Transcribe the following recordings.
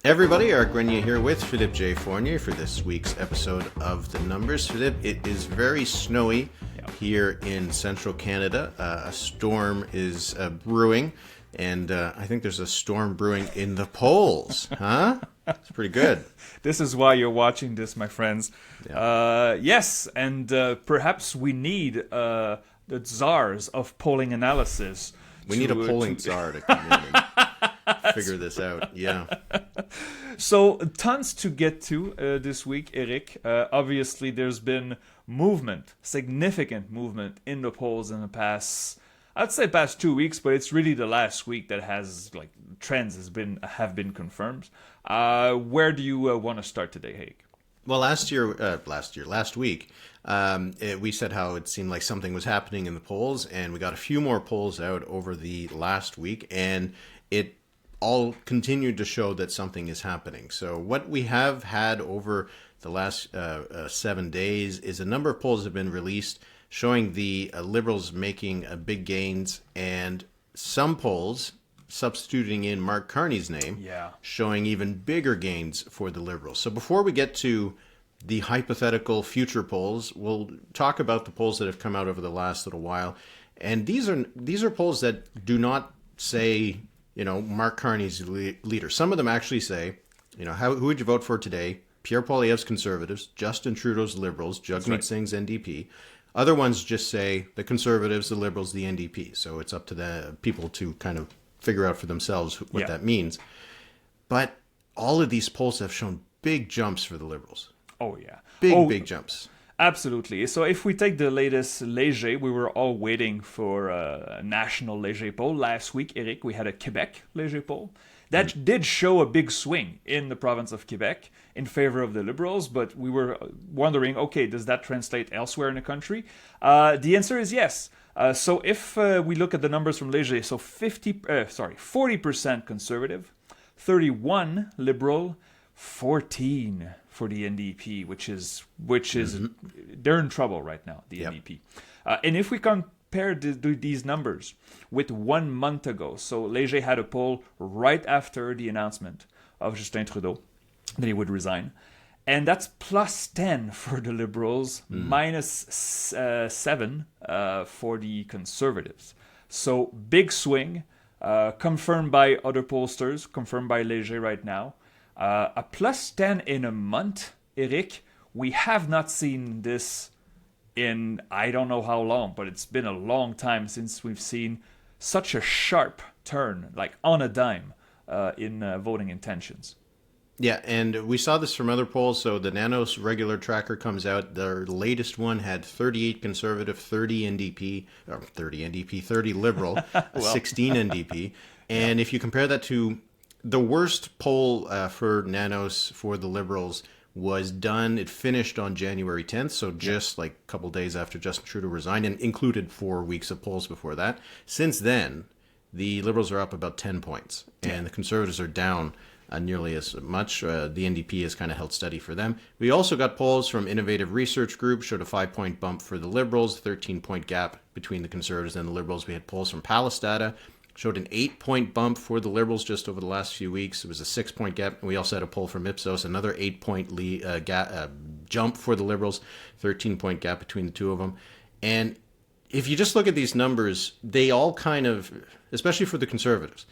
Everybody, Eric Grenier here with Philippe J. Fournier for this week's episode of The Numbers. Philippe, it is very snowy here in central Canada. A storm is brewing, and I think there's a storm brewing in the polls, huh? It's pretty good. This is why you're watching this, my friends. Yeah. Yes, and perhaps we need the czars of polling analysis. We need a polling czar to come in and figure this out. Yeah. So, tons to get to this week, Eric. Obviously, there's been movement, significant movement in the polls in the past, I'd say past 2 weeks, but it's really the last week that has, trends have been confirmed. Where do you want to start today, Haig? Well, last week, we said how it seemed like something was happening in the polls, and we got a few more polls out over the last week, and it all continued to show that something is happening. So what we have had over the last 7 days is a number of polls have been released showing the Liberals making big gains, and some polls substituting in Mark Carney's name, showing even bigger gains for the Liberals. So before we get to the hypothetical future polls, we'll talk about the polls that have come out over the last little while. And these are polls that do not say, Mark Carney's leader. Some of them actually say, who would you vote for today? Pierre Poilievre's Conservatives, Justin Trudeau's Liberals, Jagmeet Singh's NDP. Other ones just say the Conservatives, the Liberals, the NDP. So it's up to the people to kind of figure out for themselves what that means. But all of these polls have shown big jumps for the Liberals. Oh, yeah. Big jumps. Absolutely. So if we take the latest Léger, we were all waiting for a national Léger poll. Last week, Eric, we had a Quebec Léger poll. That did show a big swing in the province of Quebec in favor of the Liberals, but we were wondering, okay, does that translate elsewhere in the country? The answer is yes. So if we look at the numbers from Léger, so 40% Conservative, 31 Liberal, 14 for the NDP, which is they're in trouble right now, the NDP. And if we compare these numbers with 1 month ago, so Léger had a poll right after the announcement of Justin Trudeau that he would resign, and that's plus 10 for the Liberals, minus 7 for the Conservatives. So big swing, confirmed by other pollsters, confirmed by Léger right now. A plus 10 in a month, Eric, we have not seen this in I don't know how long, but it's been a long time since we've seen such a sharp turn, like on a dime, in voting intentions. Yeah, and we saw this from other polls. So the Nanos regular tracker comes out. Their latest one had 38 Conservative, 30 NDP, 30 Liberal, 16 NDP. And if you compare that to the worst poll for Nanos for the Liberals was done, it finished on January 10th, so just like a couple days after Justin Trudeau resigned, and included 4 weeks of polls before that. Since then, the Liberals are up about 10 points, and the Conservatives are down nearly as much. The NDP has kind of held steady for them. We also got polls from Innovative Research Group, showed a 5-point bump for the Liberals, 13-point gap between the Conservatives and the Liberals. We had polls from Palace Data, showed an 8-point bump for the Liberals just over the last few weeks. It was a 6-point gap. And we also had a poll from Ipsos, another 8-point jump for the Liberals, 13-point gap between the two of them. And if you just look at these numbers, they all kind of, especially for the Conservatives,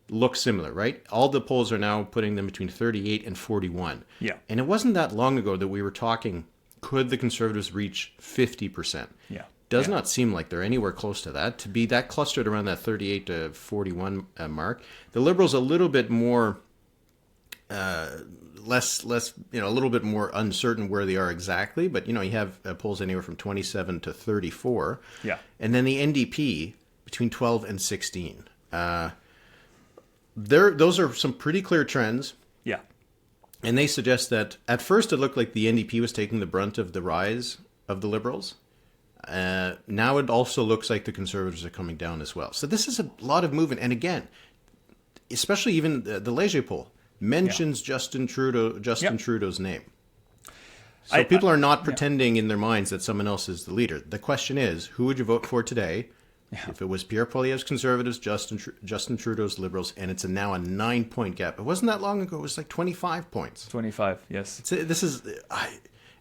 look similar, right? All the polls are now putting them between 38 and 41. Yeah. And it wasn't that long ago that we were talking, could the Conservatives reach 50%? Yeah. Does not seem like they're anywhere close to that. To be that clustered around that 38 to 41 mark, the Liberals a little bit more, less, a little bit more uncertain where they are exactly. But you have polls anywhere from 27 to 34. Yeah, and then the NDP between 12 and 16. Those are some pretty clear trends. Yeah, and they suggest that at first it looked like the NDP was taking the brunt of the rise of the Liberals. Now it also looks like the Conservatives are coming down as well. So this is a lot of movement. And again, especially even the Léger poll mentions Justin Trudeau's name. So people are not pretending in their minds that someone else is the leader. The question is, who would you vote for today? If it was Pierre Poilievre's Conservatives, Justin Trudeau's Liberals, and it's now a 9-point gap. It wasn't that long ago. It was like 25 points. 25, yes. This is...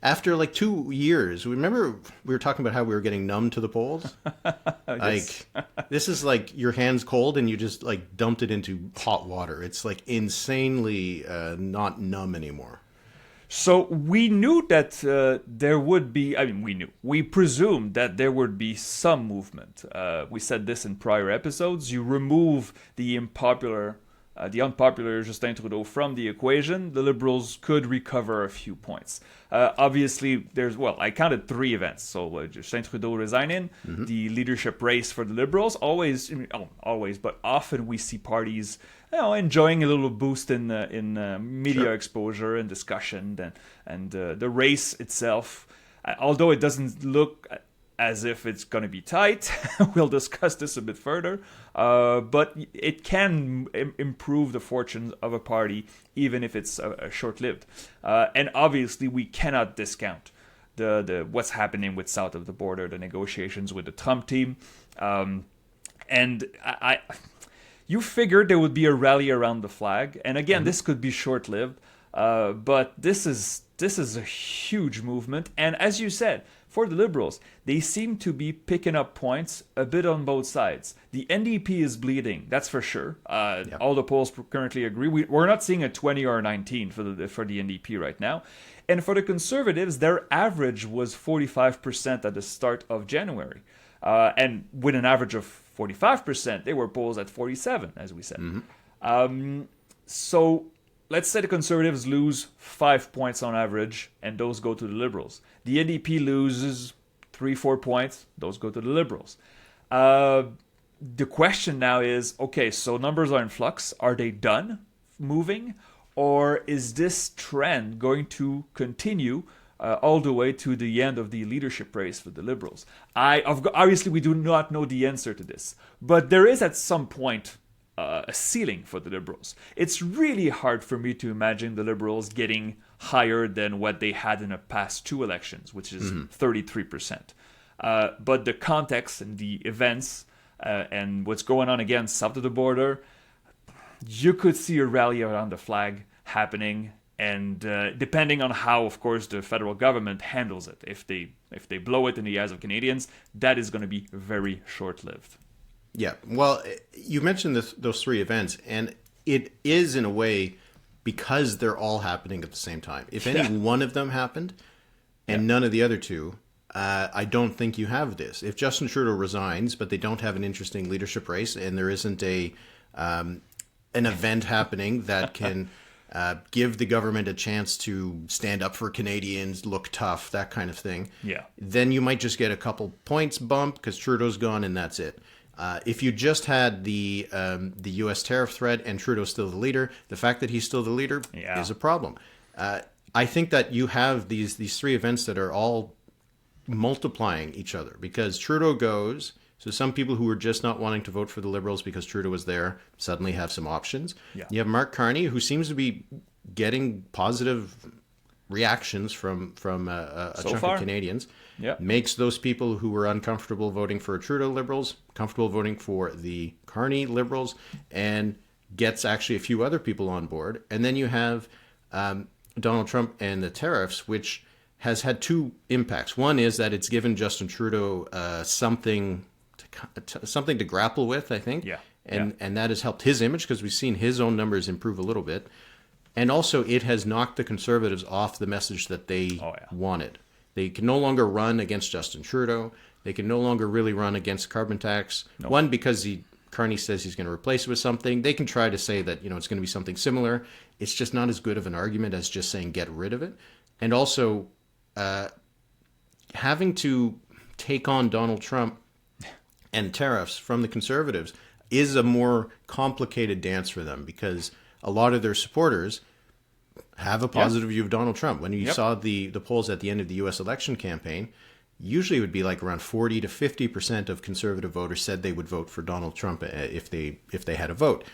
After like 2 years, remember we were talking about how we were getting numb to the polls? Yes. Like, this is like your hand's cold and you just like dumped it into hot water. It's like insanely not numb anymore. So we knew that there would be, we presumed that there would be some movement. We said this in prior episodes. You remove the unpopular Justin Trudeau from the equation, the Liberals could recover a few points. Obviously, I counted 3 events. So Justin Trudeau resigning, the leadership race for the Liberals, but often we see parties enjoying a little boost in media exposure and discussion, and the race itself, although it doesn't look as if it's going to be tight. We'll discuss this a bit further. But it can improve the fortunes of a party, even if it's short-lived. And obviously, we cannot discount the what's happening with south of the border, the negotiations with the Trump team. And you figured there would be a rally around the flag. And again, this could be short-lived. But this is a huge movement. And as you said, for the Liberals, they seem to be picking up points a bit on both sides. The NDP is bleeding, that's for sure. All the polls currently agree. We're not seeing a 20 or a 19 for the NDP right now. And for the Conservatives, their average was 45% at the start of January. And with an average of 45%, they were polls at 47, as we said. So let's say the Conservatives lose 5 points on average, and those go to the Liberals. The NDP loses 3-4 points, those go to the Liberals. The question now is, okay, so numbers are in flux. Are they done moving? Or is this trend going to continue all the way to the end of the leadership race for the Liberals? Obviously, we do not know the answer to this. But there is at some point a ceiling for the Liberals. It's really hard for me to imagine the Liberals getting higher than what they had in the past 2 elections, which is 33%. But the context and the events and what's going on again south of the border, you could see a rally around the flag happening. And depending on how, of course, the federal government handles it, if they blow it in the eyes of Canadians, that is going to be very short-lived. Yeah, well, you mentioned those 3 events, and it is in a way because they're all happening at the same time. If any one of them happened and none of the other 2, I don't think you have this. If Justin Trudeau resigns, but they don't have an interesting leadership race, and there isn't an event happening that can give the government a chance to stand up for Canadians, look tough, that kind of thing, then you might just get a couple points bump because Trudeau's gone and that's it. If you just had the U.S. tariff threat and Trudeau's still the leader, the fact that he's still the leader is a problem. I think that you have these 3 events that are all multiplying each other because Trudeau goes. So some people who were just not wanting to vote for the Liberals because Trudeau was there suddenly have some options. You have Mark Carney, who seems to be getting positive reactions from a chunk of Canadians. Makes those people who were uncomfortable voting for Trudeau Liberals comfortable voting for the Carney Liberals, and gets actually a few other people on board. And then you have Donald Trump and the tariffs, which has had 2 impacts. One is that it's given Justin Trudeau something to grapple with, I think. And that has helped his image because we've seen his own numbers improve a little bit. And also it has knocked the Conservatives off the message that they wanted. They can no longer run against Justin Trudeau. They can no longer really run against carbon tax. One, because Carney says he's going to replace it with something. They can try to say that it's going to be something similar. It's just not as good of an argument as just saying get rid of it. And also having to take on Donald Trump and tariffs from the Conservatives is a more complicated dance for them because a lot of their supporters have a positive view of Donald Trump. When you saw the polls at the end of the U.S. election campaign, usually it would be like around 40 to 50% of conservative voters said they would vote for Donald Trump if they had a vote.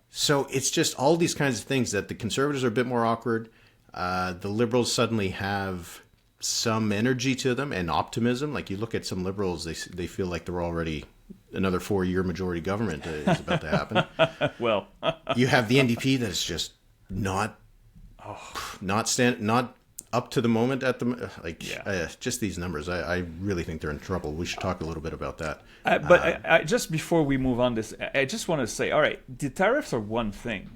So it's just all these kinds of things that the Conservatives are a bit more awkward. The Liberals suddenly have some energy to them and optimism. Like you look at some Liberals, they feel like they're already another 4-year majority government is about to happen. Well, You have the NDP that is just not up to the moment at the just these numbers. I really think they're in trouble. We should talk a little bit about that. But I just before we move on this, I just want to say, all right, the tariffs are one thing,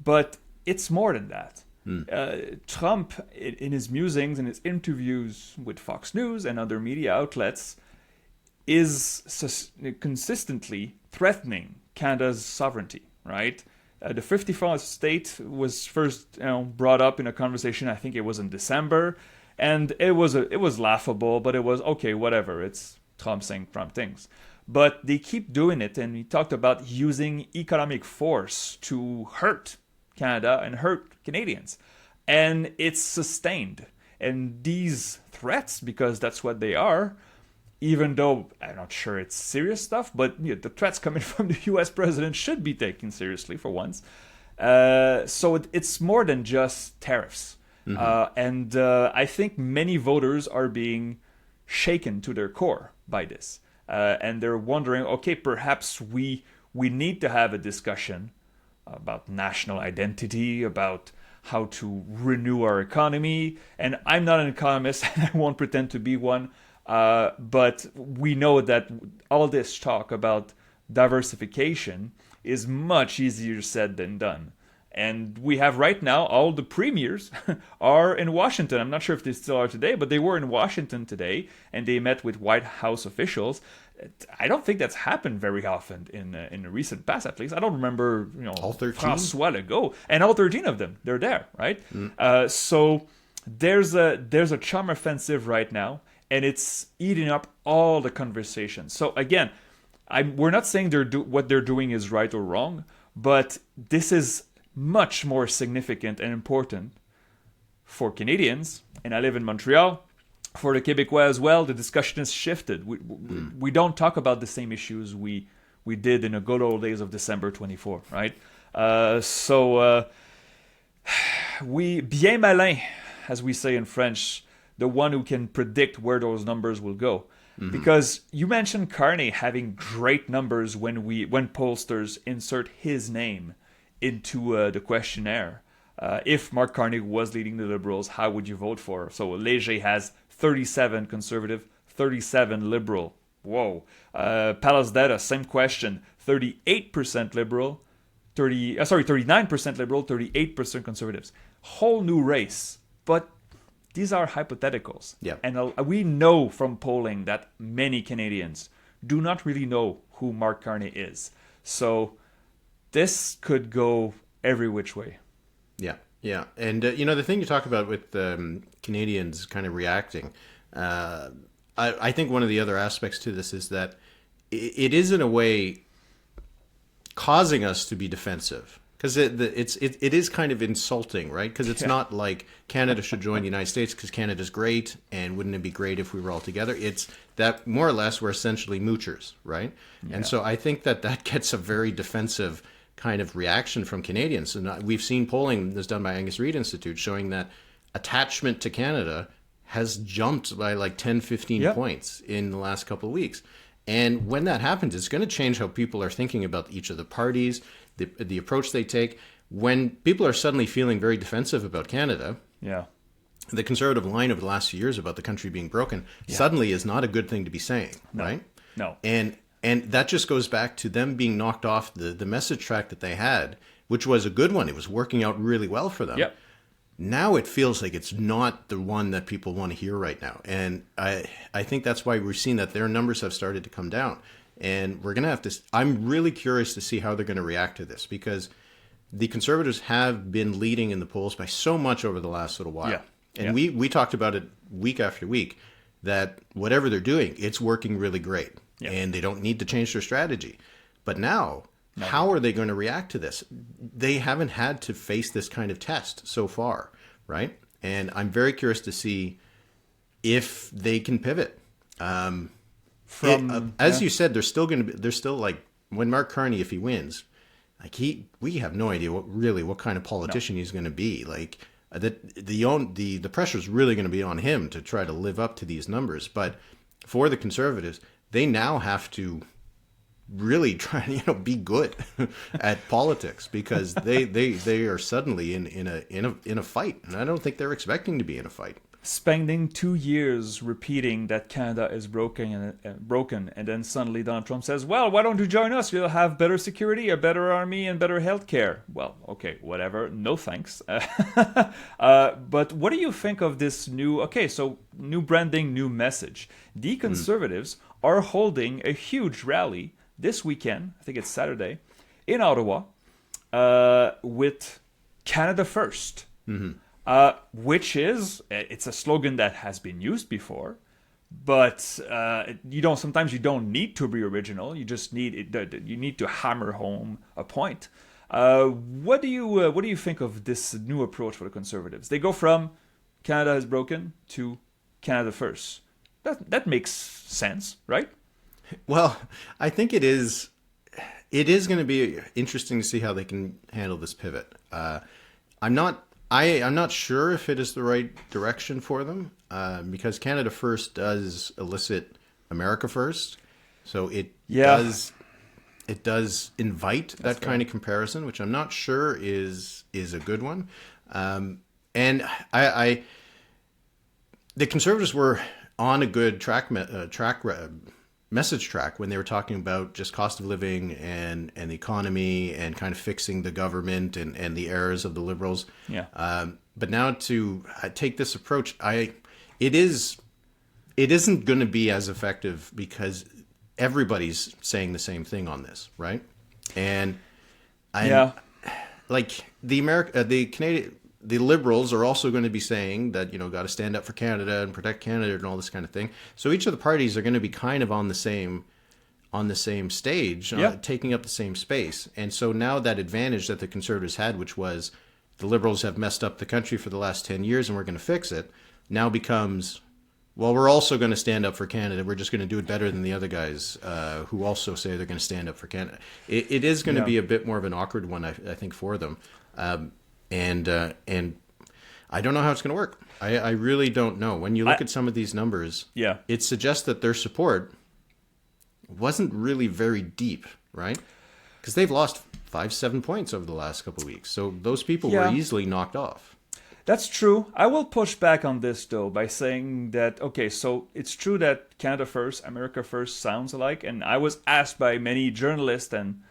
but it's more than that. Trump, in his musings and his interviews with Fox News and other media outlets, is consistently threatening Canada's sovereignty, right? The 54th state was first brought up in a conversation, I think it was in December, and it was laughable, but it was, okay, whatever, it's Trump saying Trump things. But they keep doing it, and he talked about using economic force to hurt Canada and hurt Canadians. And it's sustained. And these threats, because that's what they are, even though I'm not sure it's serious stuff, but the threats coming from the US president should be taken seriously for once. So it's more than just tariffs. And I think many voters are being shaken to their core by this. And they're wondering, okay, perhaps we need to have a discussion about national identity, about how to renew our economy. And I'm not an economist, and I won't pretend to be one. But we know that all this talk about diversification is much easier said than done. And we have right now, all the premiers are in Washington. I'm not sure if they still are today, but they were in Washington today, and they met with White House officials. I don't think that's happened very often in the recent past, at least. I don't remember, all 13? François Legault, and all 13 of them, they're there, right? So there's a charm offensive right now, and it's eating up all the conversation. So again, we're not saying what they're doing is right or wrong, but this is much more significant and important for Canadians, and I live in Montreal. For the Quebecois as well, the discussion has shifted. We don't talk about the same issues we did in the good old days of December 24, right? We bien malin, as we say in French, the one who can predict where those numbers will go. Because you mentioned Carney having great numbers when pollsters insert his name into the questionnaire. If Mark Carney was leading the Liberals, how would you vote for? So Léger has 37 Conservative, 37 Liberal. Whoa. Palasdeta, same question. 38% Liberal, 39% Liberal, 38% Conservatives. Whole new race. But these are hypotheticals. Yeah. And we know from polling that many Canadians do not really know who Mark Carney is. So this could go every which way. Yeah. And, the thing you talk about with Canadians kind of reacting, I think one of the other aspects to this is that it is in a way causing us to be defensive. Because it is kind of insulting, right? Because it's not like Canada should join the United States because Canada's great, and wouldn't it be great if we were all together? It's that more or less we're essentially moochers, right? Yeah. And so I think that gets a very defensive kind of reaction from Canadians. And we've seen polling that's done by Angus Reid Institute showing that attachment to Canada has jumped by like 10, 15 points in the last couple of weeks. And when that happens, it's going to change how people are thinking about each of the parties, the approach they take. When people are suddenly feeling very defensive about Canada, the Conservative line over the last few years about the country being broken suddenly is not a good thing to be saying, right? No. And that just goes back to them being knocked off the message track that they had, which was a good one. It was working out really well for them. Yep. Now it feels like it's not the one that people want to hear right now. And I think that's why we're seeing that their numbers have started to come down. And we're going to have to... I'm really curious to see how they're going to react to this, because the Conservatives have been leading in the polls by so much over the last little while. Yeah. And we talked about it week after week, that whatever they're doing, it's working really great. Yeah. And they don't need to change their strategy. But now, how are they going to react to this? They haven't had to face this kind of test so far, right? And I'm very curious to see if they can pivot. As you said, they're still like, when Mark Carney, if he wins, like we have no idea what kind of politician he's going to be. Like the pressure is really going to be on him to try to live up to these numbers. But for the Conservatives, they now have to really try to be good at politics, because they are suddenly in a fight, and I don't think they're expecting to be in a fight. Spending 2 years repeating that Canada is broken, and then suddenly Donald Trump says, well, why don't you join us? You'll have better security, a better army, and better healthcare. Well, okay, whatever. No thanks. But what do you think of this new branding, new message? The Conservatives are holding a huge rally this weekend, I think it's Saturday, in Ottawa, with Canada First. Mm-hmm. Which it's a slogan that has been used before, but sometimes you don't need to be original. You just need to hammer home a point. What do you think of this new approach for the Conservatives? They go from Canada is broken to Canada First. That makes sense, right? Well, I think it is going to be interesting to see how they can handle this pivot. I'm not sure if it is the right direction for them, because Canada First does elicit America First, so it does invite that kind of comparison, which I'm not sure is a good one. And the Conservatives were on a good message track when they were talking about just cost of living and the economy and kind of fixing the government and the errors of the Liberals. Yeah. But now to take this approach, it isn't going to be as effective, because everybody's saying the same thing on this, right? And like the Liberals are also going to be saying that, got to stand up for Canada and protect Canada and all this kind of thing. So each of the parties are going to be kind of on the same stage, taking up the same space. And so now that advantage that the Conservatives had, which was the Liberals have messed up the country for the last 10 years and we're going to fix it, now becomes, well, we're also going to stand up for Canada. We're just going to do it better than the other guys who also say they're going to stand up for Canada. It is going to be a bit more of an awkward one, I think, for them. And I don't know how it's going to work. I really don't know. When you look at some of these numbers, it suggests that their support wasn't really very deep, right? Because they've lost 5-7 points over the last couple of weeks. So those people were easily knocked off. That's true. I will push back on this, though, by saying that, okay, so it's true that Canada First, America First sounds alike. And I was asked by many journalists and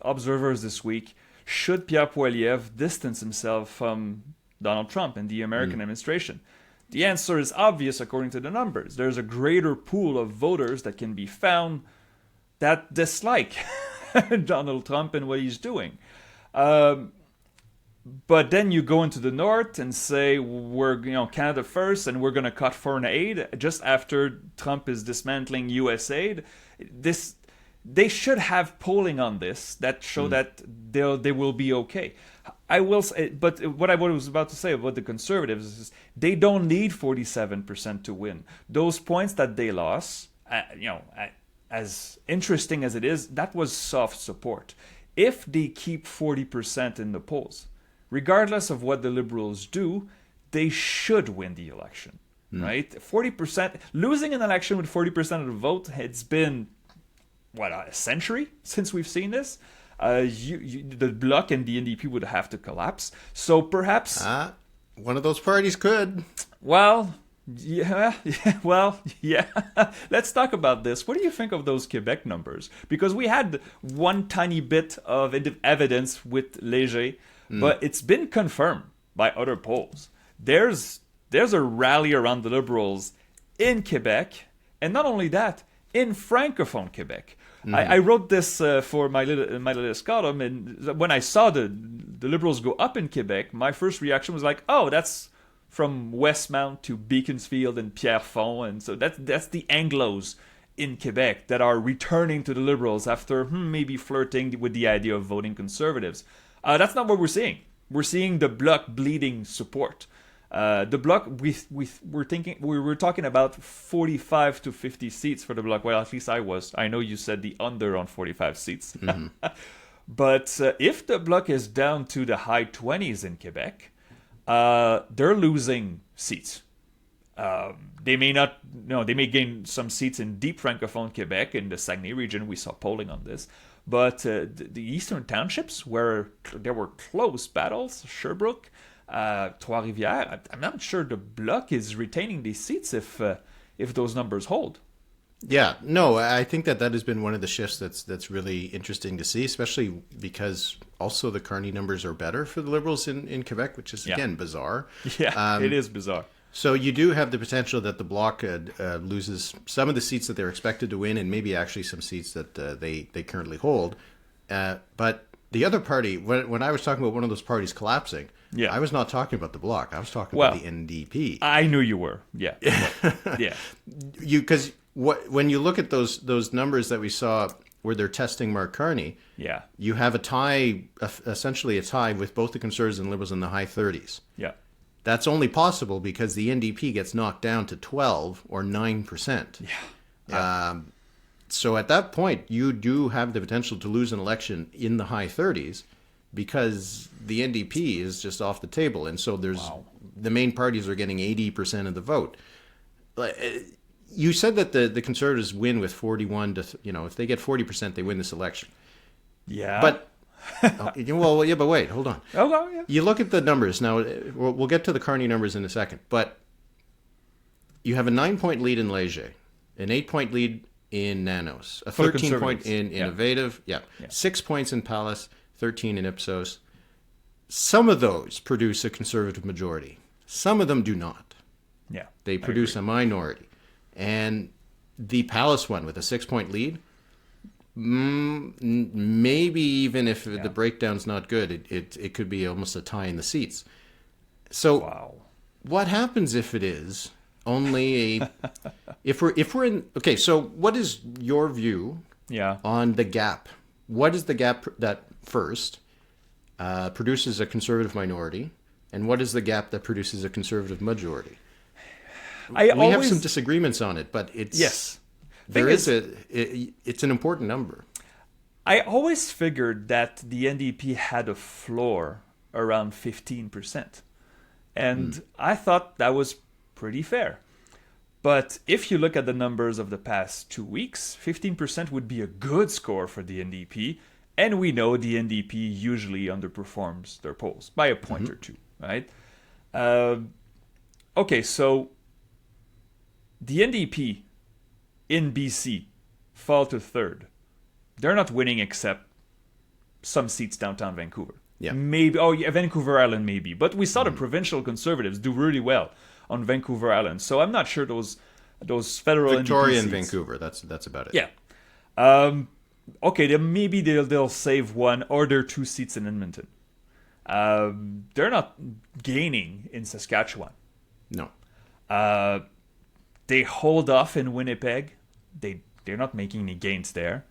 observers this week, should Pierre Poilievre distance himself from Donald Trump and the American administration? The answer is obvious according to the numbers. There's a greater pool of voters that can be found that dislike Donald Trump and what he's doing. But then you go into the north and say, we're Canada First and we're going to cut foreign aid just after Trump is dismantling U.S. aid. They should have polling on this that show that they will be okay. I will say, but what I was about to say about the Conservatives is they don't need 47% to win. Those points that they lost, as interesting as it is, that was soft support. If they keep 40% in the polls, regardless of what the Liberals do, they should win the election, right? 40%, losing an election with 40% of the vote, it's been a century since we've seen this. The Bloc and the NDP would have to collapse. So perhaps one of those parties could. Well, yeah. Let's talk about this. What do you think of those Quebec numbers? Because we had one tiny bit of evidence with Léger, but it's been confirmed by other polls. There's a rally around the Liberals in Quebec, and not only that, in Francophone Quebec. I wrote this for my latest column, and when I saw the Liberals go up in Quebec, my first reaction was like, oh, that's from Westmount to Beaconsfield and Pierrefonds, and so that's the Anglos in Quebec that are returning to the Liberals after maybe flirting with the idea of voting Conservatives. That's not what we're seeing. We're seeing the Bloc bleeding support. The Bloc, we were talking about 45 to 50 seats for the Bloc. Well, at least I was. I know you said the under on 45 seats. But if the Bloc is down to the high 20s in Quebec, they're losing seats. They may not, they may gain some seats in deep francophone Quebec in the Saguenay region. We saw polling on this. But the eastern townships where there were close battles, Sherbrooke, Trois-Rivières, I'm not sure the Bloc is retaining these seats if those numbers hold. Yeah, no, I think that has been one of the shifts that's really interesting to see, especially because also the Carney numbers are better for the Liberals in Quebec, which is, again, bizarre. Yeah, it is bizarre. So you do have the potential that the Bloc loses some of the seats that they're expected to win and maybe actually some seats that they currently hold. But the other party, when I was talking about one of those parties collapsing, I was not talking about the Bloc. I was talking about the NDP. I knew you were. Yeah. Yeah. Because when you look at those numbers that we saw where they're testing Mark Carney, you have a tie, essentially a tie with both the Conservatives and Liberals in the high 30s. Yeah. That's only possible because the NDP gets knocked down to 12 or 9%. Yeah. So at that point, you do have the potential to lose an election in the high 30s because the NDP is just off the table. And so the main parties are getting 80% of the vote. You said that the Conservatives win with 41 to, if they get 40%, they win this election. Yeah. But but wait, hold on. Oh, yeah. You look at the numbers. Now, we'll get to the Carney numbers in a second. But you have a 9-point lead in Léger, an 8-point lead in Nanos, a 13-point in Innovative, 6 points in Pallas, 13 in Ipsos. Some of those produce a Conservative majority. Some of them do not. Yeah. They produce a minority. And the Pallas one with a 6-point lead, maybe even if the breakdown's not good, it could be almost a tie in the seats. So what happens if it is only if we're in so what is your view on the gap? What is the gap that first produces a Conservative minority, and what is the gap that produces a Conservative majority? We have some disagreements on it, but it's it's an important number. I always figured that the NDP had a floor around 15%. And I thought that was pretty fair. But if you look at the numbers of the past 2 weeks, 15% would be a good score for the NDP. And we know the NDP usually underperforms their polls by a point or two, right? So the NDP in BC fall to third. They're not winning except some seats downtown Vancouver. Yeah. Maybe, Vancouver Island maybe. But we saw the provincial Conservatives do really well on Vancouver Island. So I'm not sure those federal Victoria NDP and seats. Vancouver, that's about it. Yeah. Then maybe they'll save one or their 2 seats in Edmonton. They're not gaining in Saskatchewan. No. They hold off in Winnipeg. They're not making any gains there.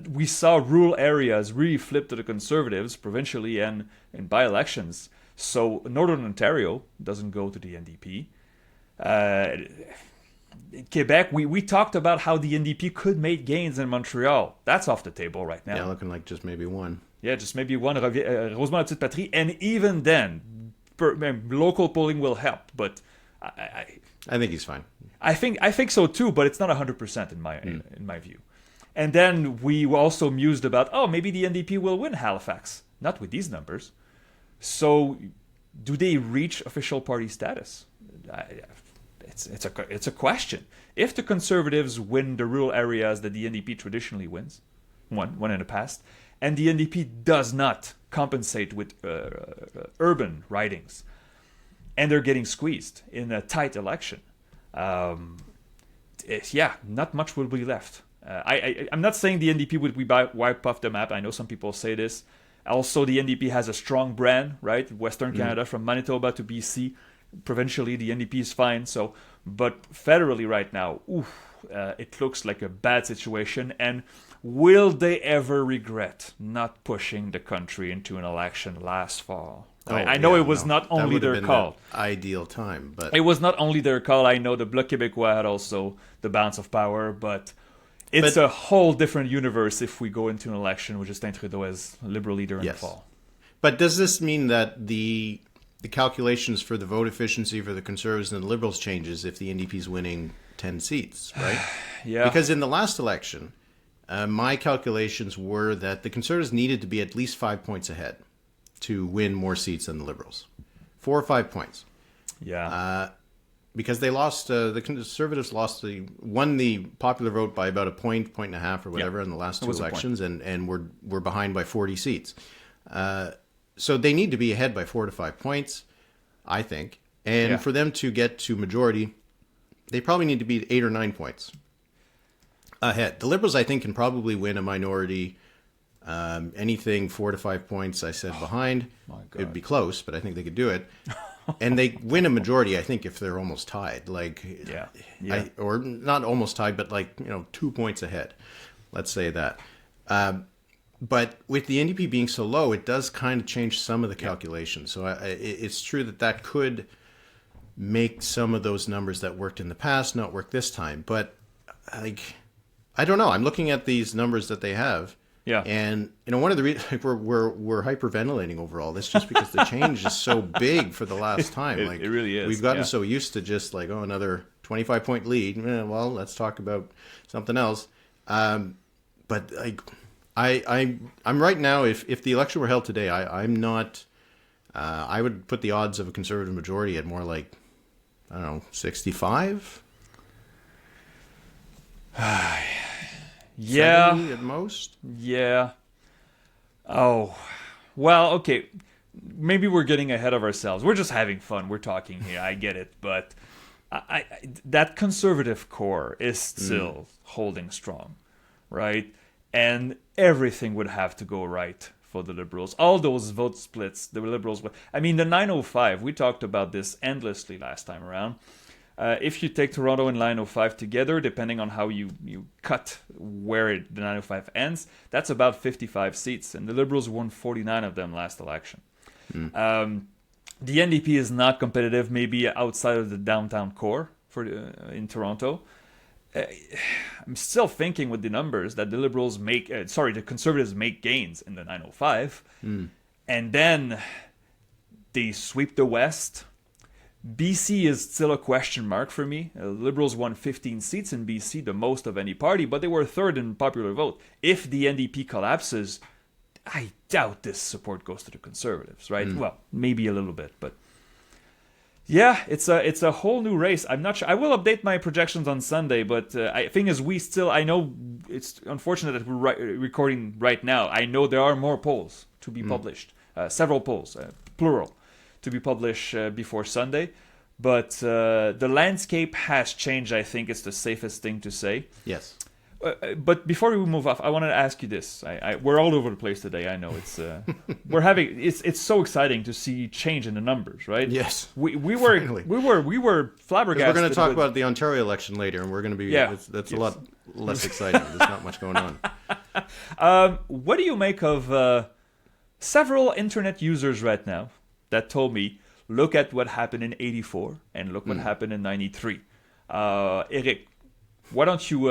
We saw rural areas really flip to the Conservatives provincially and in by-elections. So Northern Ontario doesn't go to the NDP. In Quebec, we talked about how the NDP could make gains in Montreal. That's off the table right now. Yeah, looking like just maybe one. Yeah, just maybe one. Rosemont-la-Petite-Patrie. And even then, local polling will help. But I think he's fine. I think so too, but it's not 100% in my view. And then we also mused about, maybe the NDP will win Halifax. Not with these numbers. So do they reach official party status? It's a question. If the Conservatives win the rural areas that the NDP traditionally won in the past, and the NDP does not compensate with urban ridings, and they're getting squeezed in a tight election, not much will be left. I'm not saying the NDP would be wiped off the map. I know some people say this. Also, the NDP has a strong brand, right? Western Canada, from Manitoba to BC. Provincially, the NDP is fine. But federally right now, it looks like a bad situation. And will they ever regret not pushing the country into an election last fall? I know it was not only their call. Ideal time, but it was not only their call. I know the Bloc Québécois had also the balance of power, but it's a whole different universe if we go into an election with Justin Trudeau as Liberal leader in the fall. But does this mean that the the calculations for the vote efficiency for the Conservatives and the Liberals changes if the NDP is winning 10 seats, right? Yeah. Because in the last election, my calculations were that the Conservatives needed to be at least 5 points ahead to win more seats than the Liberals. 4 or 5 points. Yeah. Because they lost, the Conservatives won the popular vote by about a point and a half or whatever in the last two elections, and were behind by 40 seats. So they need to be ahead by 4 to 5 points, I think. And for them to get to majority, they probably need to be 8 or 9 points ahead. The Liberals, I think, can probably win a minority. Anything 4 to 5 points, I said, behind. It would be close, but I think they could do it. And they win a majority, I think, if they're almost tied. Or not almost tied, but 2 points ahead. Let's say that. But with the NDP being so low, it does kind of change some of the calculations. So it's true that could make some of those numbers that worked in the past not work this time. But I don't know. I'm looking at these numbers that they have. Yeah. And one of the reasons we're hyperventilating over all this just because the change is so big for the last time. It really is. We've gotten so used to just another 25-point lead. Well, let's talk about something else. But I'm right now. If the election were held today, I'm not. I would put the odds of a Conservative majority at more like, I don't know, 65. Yeah. 70 at most. Yeah. Oh, well, okay. Maybe we're getting ahead of ourselves. We're just having fun. We're talking here. I get it, but that Conservative core is still holding strong, right? And everything would have to go right for the Liberals. All those vote splits, the Liberals would. I mean, the 905. We talked about this endlessly last time around. If you take Toronto and 905 together, depending on how you cut where the 905 ends, that's about 55 seats. And the Liberals won 49 of them last election. The NDP is not competitive, maybe outside of the downtown core in Toronto. I'm still thinking with the numbers that the Liberals the Conservatives make gains in the 905. And then they sweep the West. BC is still a question mark for me. Liberals won 15 seats in BC, the most of any party, but they were third in popular vote. If the NDP collapses, I doubt this support goes to the Conservatives, right? Well, maybe a little bit, but yeah, it's a whole new race. I'm not sure. I will update my projections on Sunday, but I think I know it's unfortunate that we're recording right now. I know there are more polls to be published, several polls, plural, to be published before Sunday. But the landscape has changed, I think it's the safest thing to say. Yes. But before we move off, I wanted to ask you this. We're all over the place today. I know it's it's so exciting to see change in the numbers, right? Yes. We were flabbergasted. We're going to talk about the Ontario election later, and we're going to be that's a lot less exciting. There's not much going on. What do you make of several internet users right now that told me, look at what happened in 84 and look what happened in 93. Eric, why don't you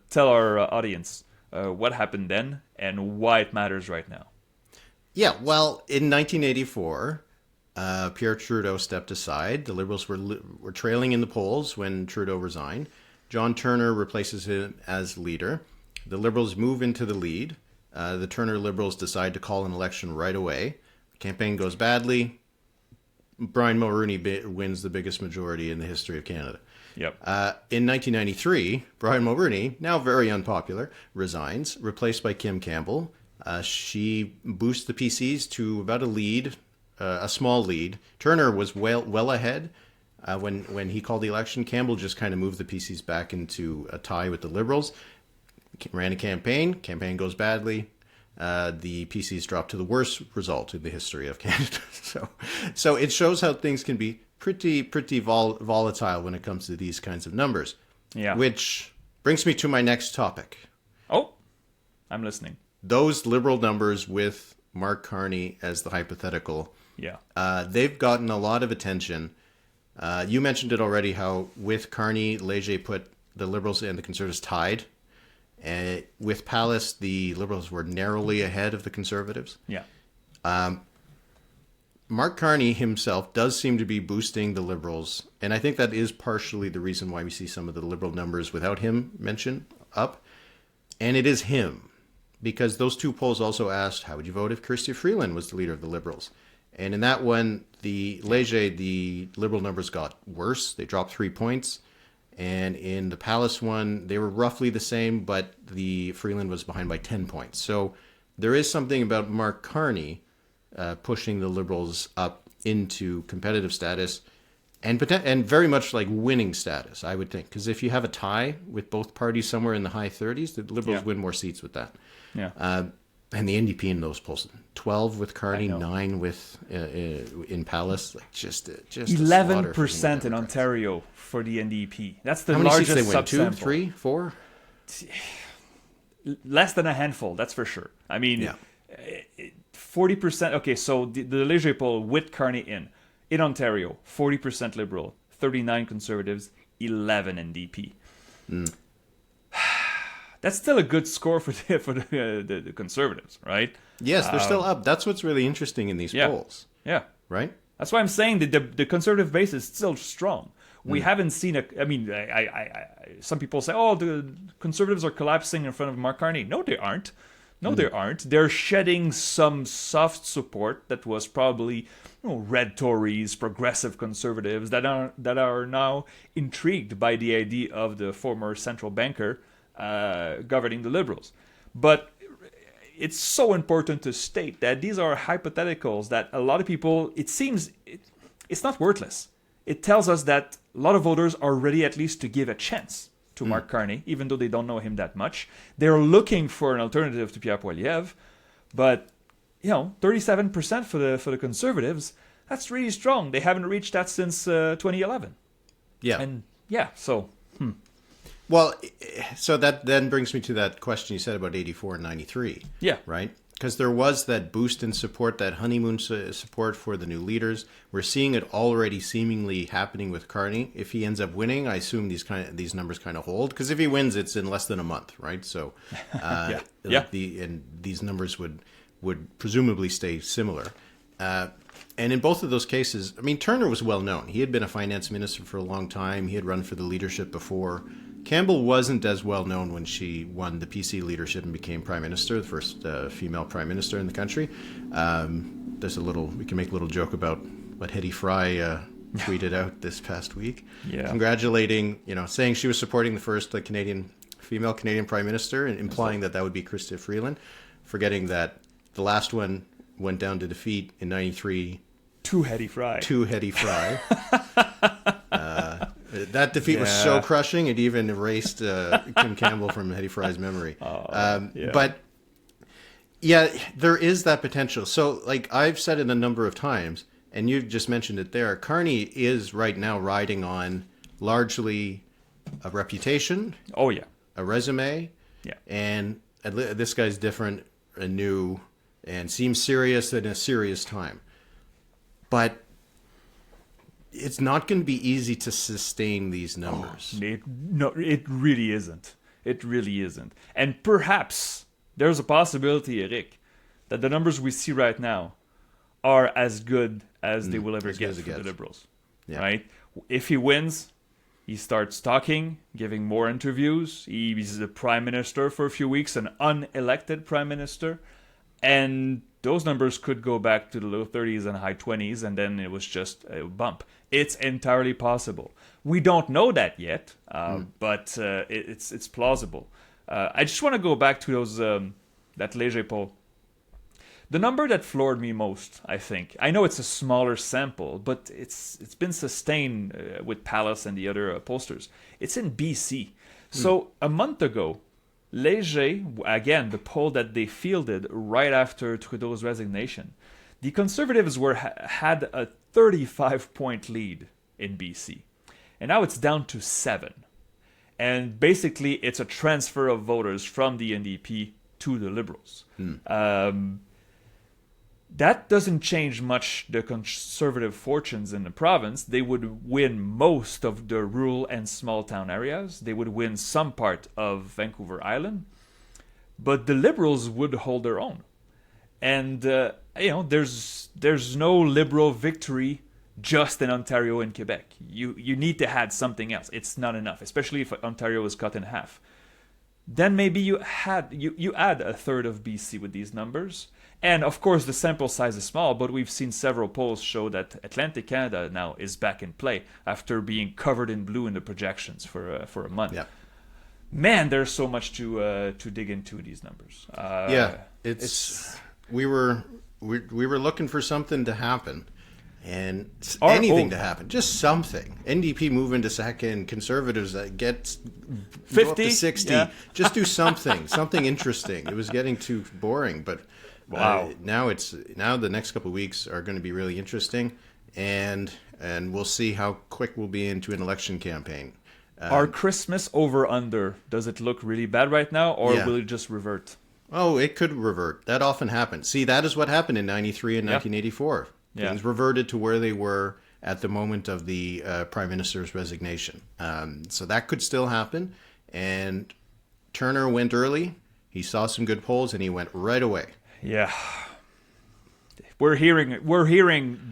tell our audience what happened then and why it matters right now? Yeah, well, in 1984, Pierre Trudeau stepped aside. The Liberals were trailing in the polls when Trudeau resigned. John Turner replaces him as leader. The Liberals move into the lead. The Turner Liberals decide to call an election right away. The campaign goes badly. Brian Mulroney wins the biggest majority in the history of Canada. Yep. In 1993, Brian Mulroney, now very unpopular, resigns, replaced by Kim Campbell. She boosts the PCs to about a small lead. Turner was well ahead when he called the election. Campbell just kind of moved the PCs back into a tie with the Liberals. Ran a campaign. Campaign goes badly. The PCs drop to the worst result in the history of Canada. So it shows how things can be pretty volatile when it comes to these kinds of numbers. Yeah. Which brings me to my next topic. Oh, I'm listening. Those Liberal numbers with Mark Carney as the hypothetical. Yeah. They've gotten a lot of attention. You mentioned it already, how with Carney, Léger put the Liberals and the Conservatives tied. With Pallas, the Liberals were narrowly ahead of the Conservatives. Yeah. Mark Carney himself does seem to be boosting the Liberals, and I think that is partially the reason why we see some of the Liberal numbers without him mentioned up. And it is him, because those two polls also asked, how would you vote if Chrystia Freeland was the leader of the Liberals? And in that one, the Liberal numbers got worse. They dropped 3 points. And in the Palace one, they were roughly the same, but the Freeland was behind by 10 points. So there is something about Mark Carney pushing the Liberals up into competitive status and very much like winning status, I would think. Because if you have a tie with both parties somewhere in the high 30s, the Liberals win more seats with that. Yeah. And the NDP in those polls, 12 with Carney, 9 with in Palace, like just 11% in Ontario for the NDP. That's the How many largest seats they win? subsample. 2, 3, 4? Less than a handful, that's for sure. I mean, 40%. Okay, so the Léger poll with Carney in Ontario, 40% Liberal, 39 Conservatives, 11 NDP. That's still a good score for the Conservatives, right? Yes, they're still up. That's what's really interesting in these polls. Yeah. Right? That's why I'm saying that the Conservative base is still strong. We haven't seen I mean, some people say, oh, the Conservatives are collapsing in front of Mark Carney. No, they aren't. No, they aren't. They're shedding some soft support that was probably red Tories, progressive Conservatives that are now intrigued by the idea of the former central banker governing the Liberals. But it's so important to state that these are hypotheticals that a lot of people, it seems, it's not worthless. It tells us that a lot of voters are ready at least to give a chance to Mark Carney, even though they don't know him that much. They're looking for an alternative to Pierre Poilievre, but 37% for the Conservatives, that's really strong. They haven't reached that since 2011. Yeah. And so... Well, so that then brings me to that question you said about 84 and 93. Yeah. Right? Because there was that boost in support, that honeymoon support for the new leaders. We're seeing it already seemingly happening with Carney. If he ends up winning, I assume these numbers kind of hold. Because if he wins, it's in less than a month, right? So, and these numbers would presumably stay similar. And in both of those cases, I mean, Turner was well known. He had been a finance minister for a long time. He had run for the leadership before. Campbell wasn't as well known when she won the PC leadership and became prime minister, the first female prime minister in the country. We can make a little joke about what Hetty Fry tweeted out this past week, congratulating, saying she was supporting the first female Canadian prime minister and implying that would be Chrystia Freeland, forgetting that the last one went down to defeat in 93. To Hetty Fry. That defeat was so crushing, it even erased Kim Campbell from Hetty Fry's memory. But, there is that potential. So, like I've said it a number of times, and you just mentioned it there, Carney is right now riding on largely a reputation, a resume, and this guy's different and new and seems serious in a serious time. But it's not going to be easy to sustain these numbers. It really isn't. It really isn't. And perhaps there's a possibility, Eric, that the numbers we see right now are as good as they will ever get for the Liberals. Yeah. Right? If he wins, he starts talking, giving more interviews. He's the prime minister for a few weeks, an unelected prime minister. And those numbers could go back to the low 30s and high 20s, and then it was just a bump. It's entirely possible. We don't know that yet, but it's plausible. I just want to go back to those that Léger poll. The number that floored me most, I think, I know it's a smaller sample, but it's been sustained with Palace and the other pollsters. It's in BC. So a month ago, Léger, again, the poll that they fielded right after Trudeau's resignation, the Conservatives had a 35-point lead in BC. And now it's down to 7. And basically, it's a transfer of voters from the NDP to the Liberals. That doesn't change much the Conservative fortunes in the province. They would win most of the rural and small town areas. They would win some part of Vancouver Island. But the Liberals would hold their own. And, there's there's no Liberal victory just in Ontario and Quebec. You need to add something else. It's not enough, especially if Ontario is cut in half. Then maybe you add a third of BC with these numbers. And of course, the sample size is small, but we've seen several polls show that Atlantic Canada now is back in play after being covered in blue in the projections for a month. Yeah. Man, there's so much to dig into these numbers. We were looking for something to happen, and anything to happen, just something. NDP move into second, Conservatives that get 50 go up to 60. Yeah. Just do something interesting. It was getting too boring, but wow. Now the next couple of weeks are going to be really interesting, and we'll see how quick we'll be into an election campaign. Our Christmas over-under, does it look really bad right now, or will it just revert? Oh, it could revert. That often happens. See, that is what happened in 93 and 1984. Things reverted to where they were at the moment of the Prime Minister's resignation. So that could still happen. And Turner went early. He saw some good polls, and he went right away. Yeah. We're hearing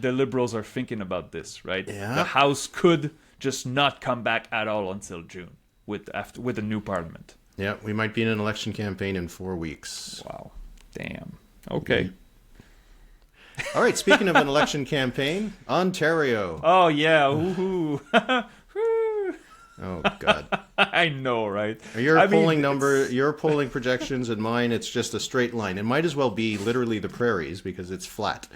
the Liberals are thinking about this, right? Yeah. The House could just not come back at all until June with a new parliament. Yeah, we might be in an election campaign in 4 weeks. Wow. Damn. Okay. All right, speaking of an election campaign, Ontario. Oh, yeah. Woohoo. Oh, God. I know, right? Your polling projections and mine, it's just a straight line. It might as well be literally the prairies because it's flat.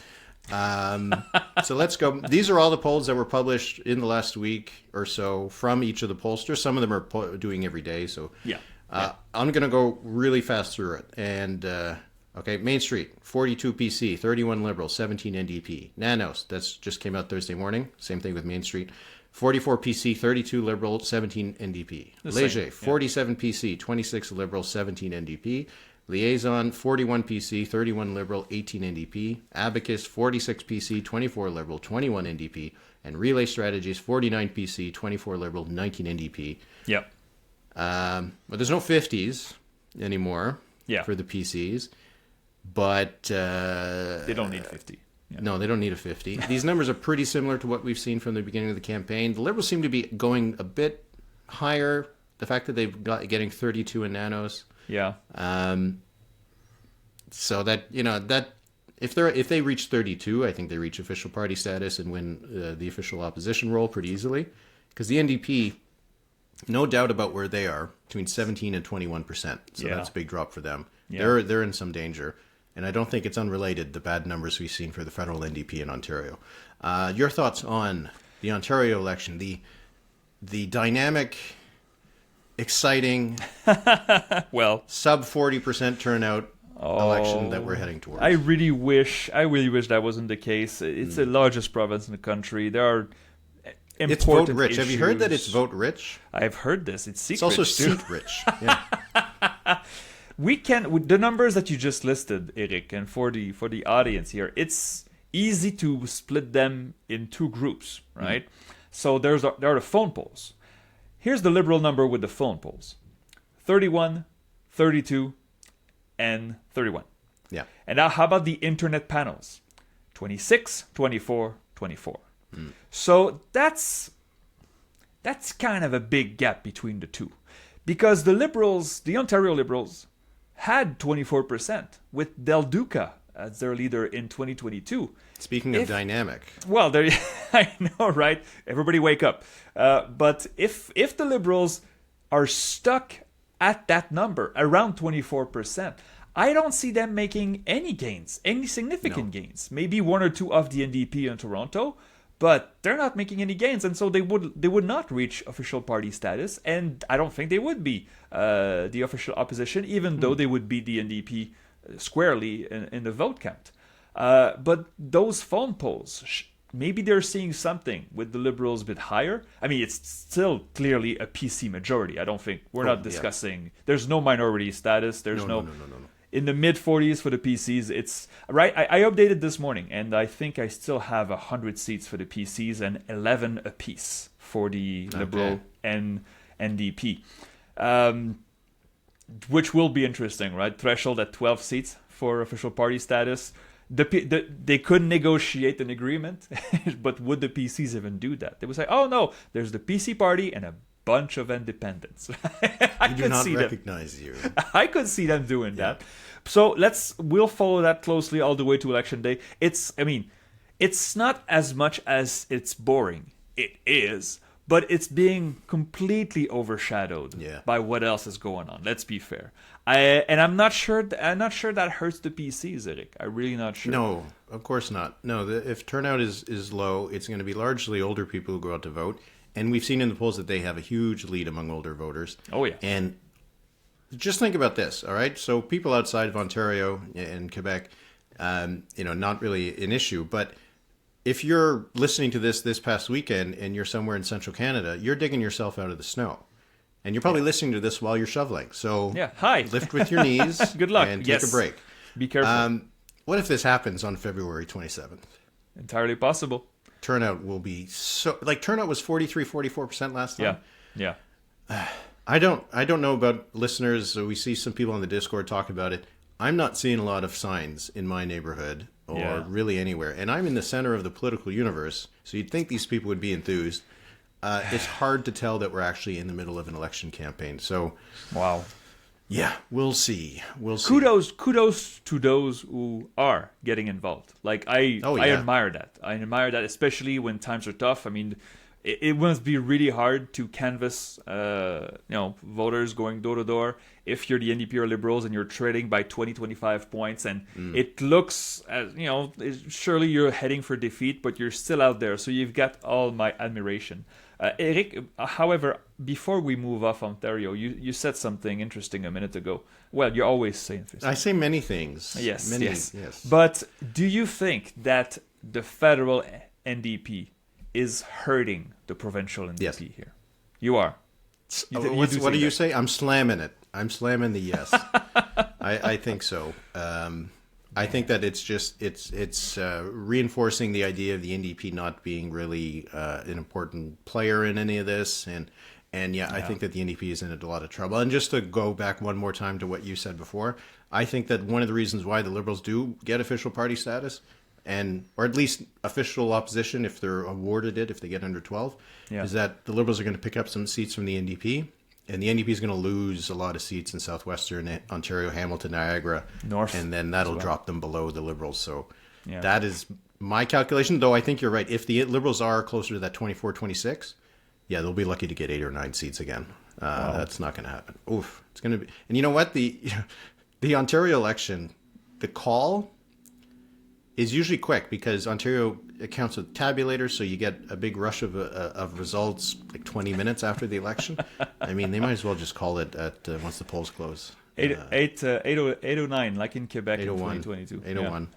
So let's go. These are all the polls that were published in the last week or so from each of the pollsters. Some of them are doing every day. So I'm going to go really fast through it. And, okay, Main Street, 42 PC, 31 Liberal, 17 NDP. Nanos, that's just came out Thursday morning. Same thing with Main Street. 44 PC, 32 Liberal, 17 NDP. Léger, 47 PC, 26 Liberal, 17 NDP. Liaison, 41 PC, 31 Liberal, 18 NDP. Abacus, 46 PC, 24 Liberal, 21 NDP. And Relay Strategies, 49 PC, 24 Liberal, 19 NDP. Yep. But there's no 50s anymore for the PCs. But they don't need 50. Yeah. No, they don't need a 50. These numbers are pretty similar to what we've seen from the beginning of the campaign. The Liberals seem to be going a bit higher. The fact that they've got getting 32 in nanos. Yeah. So that that if they reach 32, I think they reach official party status and win the official opposition role pretty easily. Because the NDP, no doubt about where they are, between 17 and 21%. So that's a big drop for them. Yeah. They're in some danger. And I don't think it's unrelated, the bad numbers we've seen for the federal NDP in Ontario. Your thoughts on the Ontario election, the dynamic, exciting, sub 40% turnout election that we're heading towards? I really wish that wasn't the case. It's the largest province in the country. There are important It's vote rich. issues. Have you heard that it's vote rich? I've heard this. It's secret. It's also seat rich. Yeah. With the numbers that you just listed, Eric, and for the audience here, it's easy to split them in two groups, right? So there are the phone polls. Here's the Liberal number with the phone polls: 31, 32, and 31. Yeah. And now how about the internet panels? 26, 24, 24. So that's kind of a big gap between the two, because the Ontario Liberals, had 24% with Del Duca as their leader in 2022. Speaking of dynamic. Well, I know, right? Everybody wake up. But if the Liberals are stuck at that number, around 24%, I don't see them making any gains, any significant gains. Maybe one or two of the NDP in Toronto, but they're not making any gains, and so they would not reach official party status, and I don't think they would be the official opposition, even though they would beat the NDP squarely in the vote count. But those phone polls, maybe they're seeing something with the Liberals a bit higher. I mean, it's still clearly a PC majority. I don't think we're not discussing. Yeah. There's no minority status. There's no. In the mid-40s for the PCs, it's right. I updated this morning, and I think I still have 100 seats for the PCs and 11 apiece for the Liberal and NDP, which will be interesting, right? Threshold at 12 seats for official party status. they could negotiate an agreement, but would the PCs even do that? They would say, "Oh no, there's the PC party and a bunch of independents." I do not recognize you. I could see them doing that. So we'll follow that closely all the way to election day. It's not as much as it's boring. It is, but it's being completely overshadowed by what else is going on. Let's be fair. I'm not sure that hurts the PCs, Eric. I'm really not sure. No, of course not. No, if turnout is low, it's going to be largely older people who go out to vote. And we've seen in the polls that they have a huge lead among older voters. Oh, yeah. And just think about this, all right? So people outside of Ontario and Quebec, not really an issue. But if you're listening to this past weekend and you're somewhere in central Canada, you're digging yourself out of the snow. And you're probably listening to this while you're shoveling. So lift with your knees. Good luck. And take a break. Be careful. What if this happens on February 27th? Entirely possible. Turnout will be turnout was 44% last time. Yeah. I don't know about listeners. We see some people on the Discord talk about it. I'm not seeing a lot of signs in my neighborhood or really anywhere. And I'm in the center of the political universe, so you'd think these people would be enthused. It's hard to tell that we're actually in the middle of an election campaign. So, wow. Yeah, we'll see. Kudos to those who are getting involved. I admire that. I admire that, especially when times are tough. I mean, it must be really hard to canvass, voters going door to door if you're the NDP or Liberals and you're trading by 20, 25 points, and it looks as surely you're heading for defeat, but you're still out there. So you've got all my admiration. Eric, however, before we move off Ontario, you said something interesting a minute ago. Well, you always say interesting. I say many things. Yes. Yes. But do you think that the federal NDP is hurting the provincial NDP here? You are. What do you say? I'm slamming it. I'm slamming the yes. I think so. I think that it's reinforcing the idea of the NDP not being really an important player in any of this, and I think that the NDP is in a lot of trouble. And just to go back one more time to what you said before, I think that one of the reasons why the Liberals do get official party status, or at least official opposition if they're awarded it, if they get under 12, is that the Liberals are going to pick up some seats from the NDP. And the NDP is going to lose a lot of seats in southwestern Ontario, Hamilton, Niagara, North, and then that'll drop them below the Liberals. So that is my calculation, though I think you're right. If the Liberals are closer to that 24-26, they'll be lucky to get 8 or 9 seats again. That's not going to happen. Oof, it's going to be. And you know what? The Ontario election, the call is usually quick because Ontario accounts with tabulators, so you get a big rush of results like 20 minutes after the election. I mean, they might as well just call it at once the polls close. 809, like in Quebec in 2022. 801.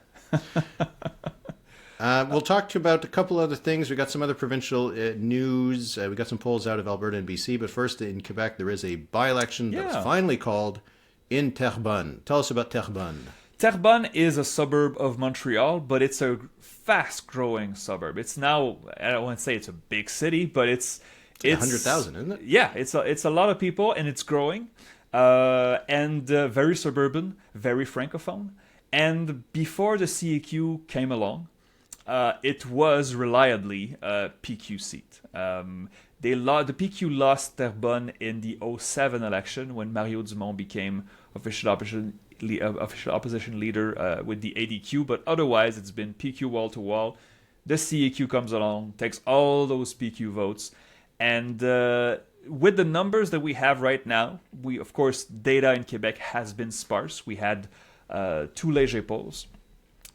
We'll talk about a couple other things. We got some other provincial news. We got some polls out of Alberta and BC, but first in Quebec, there is a by-election that was finally called in Terrebonne. Tell us about Terrebonne. Terrebonne is a suburb of Montreal, but it's a fast-growing suburb. It's now, I don't want to say it's a big city, but it's 100,000, isn't it? Yeah, it's a lot of people, and it's growing, and very suburban, very francophone. And before the CEQ came along, it was reliably a PQ seat. The PQ lost Terrebonne in the 2007 election when Mario Dumont became official opposition leader with the ADQ, but otherwise it's been PQ wall to wall. The CEQ comes along, takes all those PQ votes, and with the numbers that we have right now, of course, data in Quebec has been sparse. We had 2 léger polls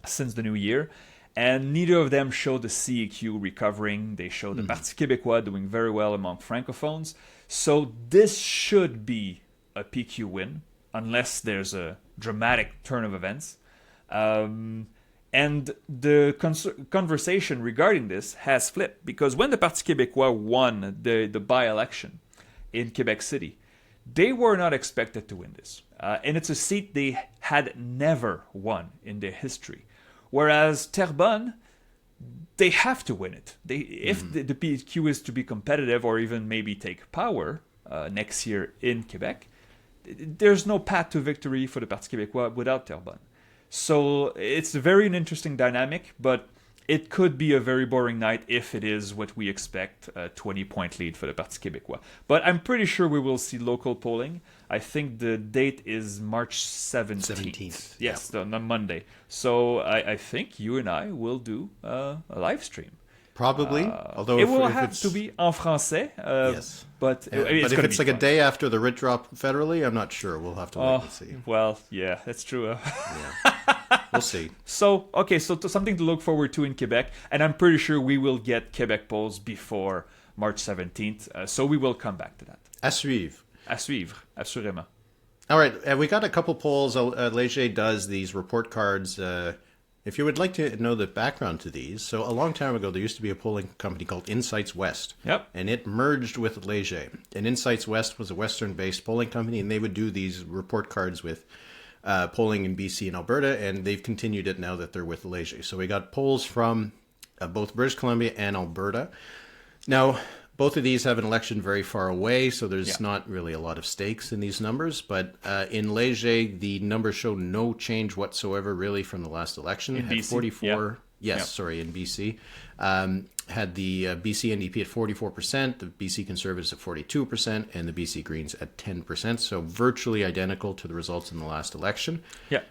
since the new year, and neither of them show the CEQ recovering. They show the Parti Québécois doing very well among francophones. So this should be a PQ win, unless there's a dramatic turn of events. And the conversation regarding this has flipped, because when the Parti Québécois won the by-election in Quebec City, they were not expected to win this. And it's a seat they had never won in their history. Whereas Terrebonne, they have to win it. If the PQ is to be competitive or even maybe take power next year in Quebec, there's no path to victory for the Parti Québécois without Terrebonne. So it's a very interesting dynamic, but it could be a very boring night if it is what we expect, a 20-point lead for the Parti québécois. But I'm pretty sure we will see local polling. I think the date is March 17th. Yes, on Monday. So I think you and I will do a live stream. Probably, although it will have to be en français. Yes, but if it's like a day after the writ drop federally, I'm not sure. We'll have to wait and see. Well, yeah, that's true. Yeah, we'll see. So something to look forward to in Quebec, and I'm pretty sure we will get Quebec polls before March 17th. So we will come back to that. À suivre. À suivre, assurément. All right, we got a couple polls. Léger does these report cards. If you would like to know the background to these, so a long time ago, there used to be a polling company called Insights West. Yep. And it merged with Léger. And Insights West was a Western-based polling company, and they would do these report cards with polling in BC and Alberta, and they've continued it now that they're with Léger. So we got polls from both British Columbia and Alberta. Now, both of these have an election very far away, so there's not really a lot of stakes in these numbers. But in Léger, the numbers show no change whatsoever, really, from the last election. In BC? 44. Yes, sorry, in BC. Had the BC NDP at 44%, the BC Conservatives at 42%, and the BC Greens at 10%. So virtually identical to the results in the last election. Yeah.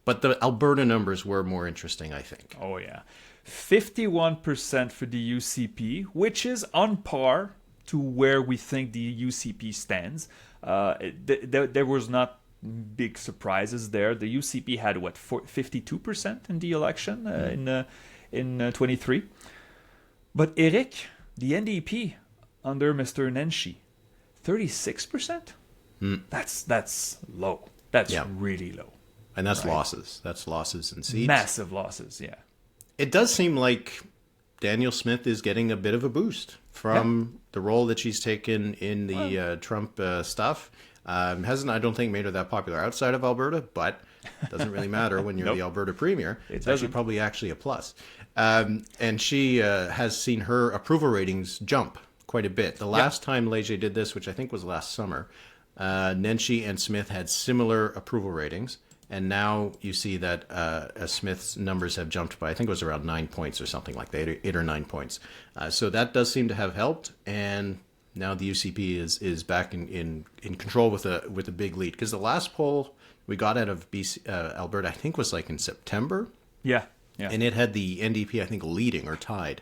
But the Alberta numbers were more interesting, I think. Oh, yeah. 51% for the UCP, which is on par to where we think the UCP stands. There was not big surprises there. The UCP had, 52% in the election in 23. But Eric, the NDP, under Mr. Nenshi, 36%? That's low. That's really low. And that's losses. That's losses in seats. Massive losses, yeah. It does seem like Danielle Smith is getting a bit of a boost from the role that she's taken in the Trump stuff. Hasn't, I don't think, made her that popular outside of Alberta, but it doesn't really matter when you're the Alberta premier. It's probably actually a plus. And she has seen her approval ratings jump quite a bit. The last time Léger did this, which I think was last summer, Nenshi and Smith had similar approval ratings. And now you see that Smith's numbers have jumped by, I think it was around 9 points or something like that, 8 or 9 points. So that does seem to have helped. And now the UCP is back in control with a big lead. Because the last poll we got out of BC, Alberta, I think was like in September. Yeah. And it had the NDP, I think, leading or tied.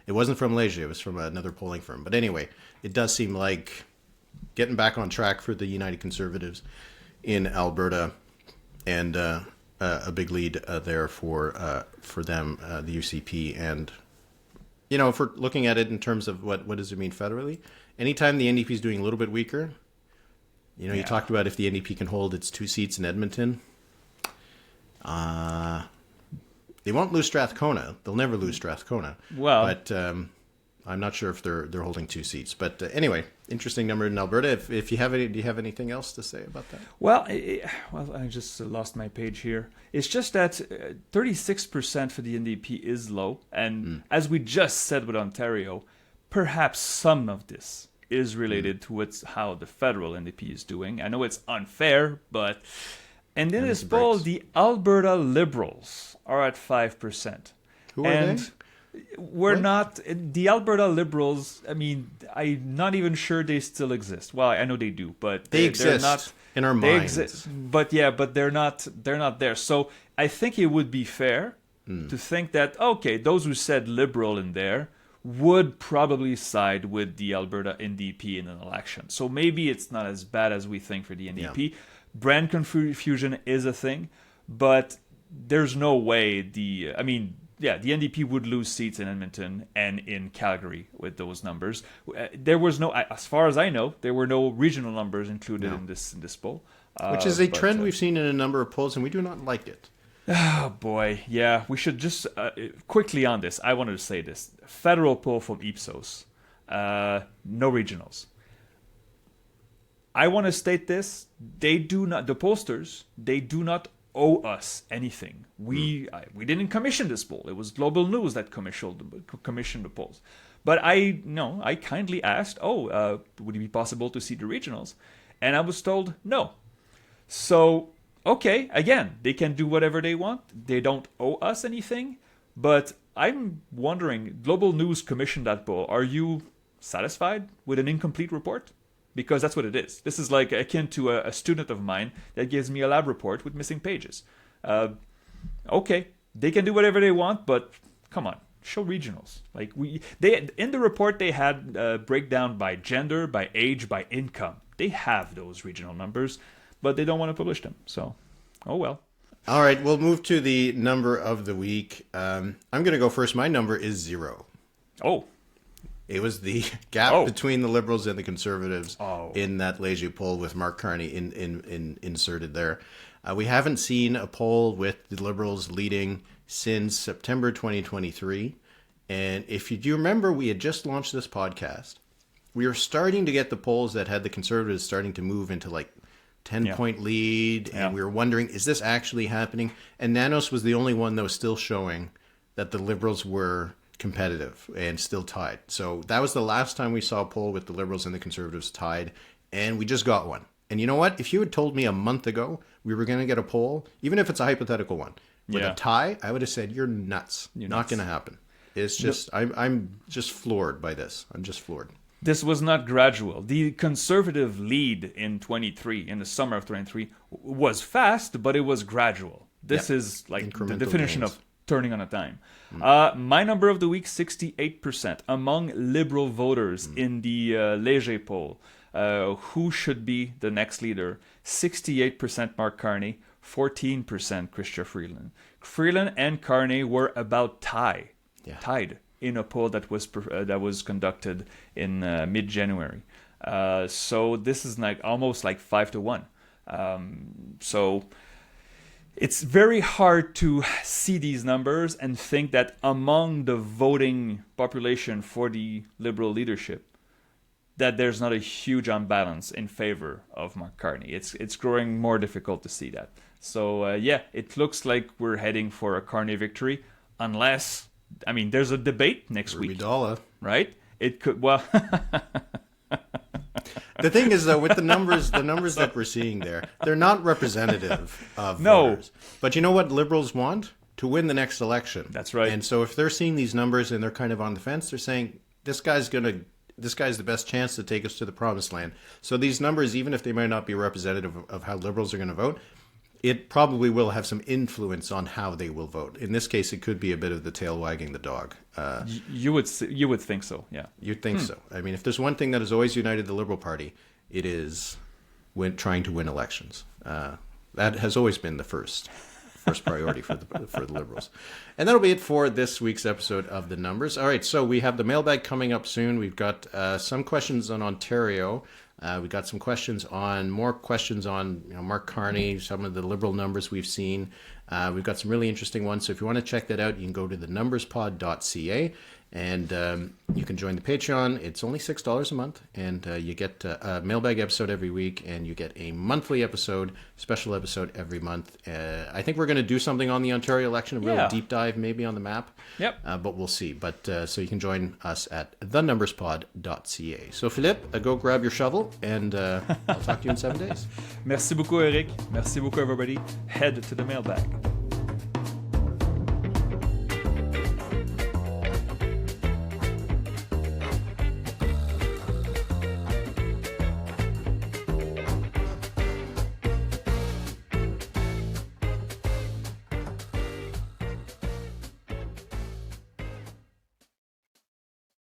It wasn't from Léger, it was from another polling firm. But anyway, it does seem like getting back on track for the United Conservatives in Alberta. And a big lead there for them, the UCP. And, you know, if we're looking at it in terms of what does it mean federally, anytime the NDP is doing a little bit weaker, you know, you talked about if the NDP can hold its 2 seats in Edmonton, they won't lose Strathcona. They'll never lose Strathcona. Well, but I'm not sure if they're holding 2 seats. But anyway, interesting number in Alberta. If you have any, do you have anything else to say about that? Well, I just lost my page here. It's just that 36% for the NDP is low, and as we just said with Ontario, perhaps some of this is related to how the federal NDP is doing. I know it's unfair, but in this poll, the Alberta Liberals are at 5%. Who are they? We're not the Alberta Liberals. I mean, I'm not even sure they still exist. Well, I know they do, but they exist not, in our minds. Exist, but they're not. They're not there. So I think it would be fair to think that those who said Liberal in there would probably side with the Alberta NDP in an election. So maybe it's not as bad as we think for the NDP. Yeah. Brand confusion is a thing, but there's no way the NDP would lose seats in Edmonton and in Calgary with those numbers. There was no, as far as I know, there were no regional numbers included in this poll. Which is a trend we've seen in a number of polls, and we do not like it. Oh, boy. Yeah, we should just, quickly on this, I wanted to say this. Federal poll from Ipsos. No regionals. I want to state this. They do not, the pollsters, they do not owe us anything. We didn't commission this poll. It was Global News that commissioned the polls. But I kindly asked, would it be possible to see the regionals? And I was told no. So okay, again, they can do whatever they want. They don't owe us anything. But I'm wondering, Global News commissioned that poll. Are you satisfied with an incomplete report? Because that's what it is. This is like akin to a student of mine that gives me a lab report with missing pages. Okay, they can do whatever they want, but come on, show regionals. Like they in the report they had breakdown by gender, by age, by income. They have those regional numbers, but they don't want to publish them. So, oh well. All right, we'll move to the number of the week. I'm going to go first. My number is 0. Oh. It was the gap between the Liberals and the Conservatives in that Léger poll with Mark Carney inserted there. We haven't seen a poll with the Liberals leading since September 2023. And if you do remember, we had just launched this podcast. We were starting to get the polls that had the Conservatives starting to move into like 10-point lead. And we were wondering, is this actually happening? And Nanos was the only one that was still showing that the Liberals were competitive and still tied. So that was the last time we saw a poll with the Liberals and the Conservatives tied. And we just got one. And you know what? If you had told me a month ago we were going to get a poll, even if it's a hypothetical one, with a tie, I would have said, you're nuts. Not going to happen. It's just, I'm just floored by this. I'm just floored. This was not gradual. The Conservative lead in 23, in the summer of 23, was fast, but it was gradual. This is like the definition of turning on a dime. My number of the week, 68%. Among Liberal voters in the Léger poll, who should be the next leader? 68% Mark Carney, 14% Chrystia Freeland. Freeland and Carney were about tied in a poll that was conducted in mid-January. So this is like almost like 5-1. So it's very hard to see these numbers and think that among the voting population for the Liberal leadership, that there's not a huge unbalance in favor of Mark Carney. It's growing more difficult to see that. So it looks like we're heading for a Carney victory, unless, I mean, there's a debate next week, right? It could, well. The thing is, though, with the numbers that we're seeing there, they're not representative of voters. But you know what Liberals want? To win the next election. That's right. And so if they're seeing these numbers and they're kind of on the fence, they're saying, this guy's the best chance to take us to the promised land. So these numbers, even if they might not be representative of how Liberals are going to vote, it probably will have some influence on how they will vote. In this case, it could be a bit of the tail wagging the dog. You would think so, yeah. You'd think so. I mean, if there's one thing that has always united the Liberal Party, it is trying to win elections. That has always been the first priority for the Liberals. And that'll be it for this week's episode of The Numbers. All right, so we have the mailbag coming up soon. We've got some questions on Ontario. We got some more questions on Mark Carney, some of the Liberal numbers we've seen. We've got some really interesting ones. So if you want to check that out, you can go to thenumberspod.ca and you can join the Patreon. It's only $6 a month, and you get a mailbag episode every week, and you get a monthly episode, special episode every month. I think we're going to do something on the Ontario election, a real deep dive maybe on the map. Yep. But we'll see. But so you can join us at thenumberspod.ca. So Philippe, go grab your shovel, and I'll talk to you in 7 days. Merci beaucoup, Eric. Merci beaucoup, everybody. Head to the mailbag.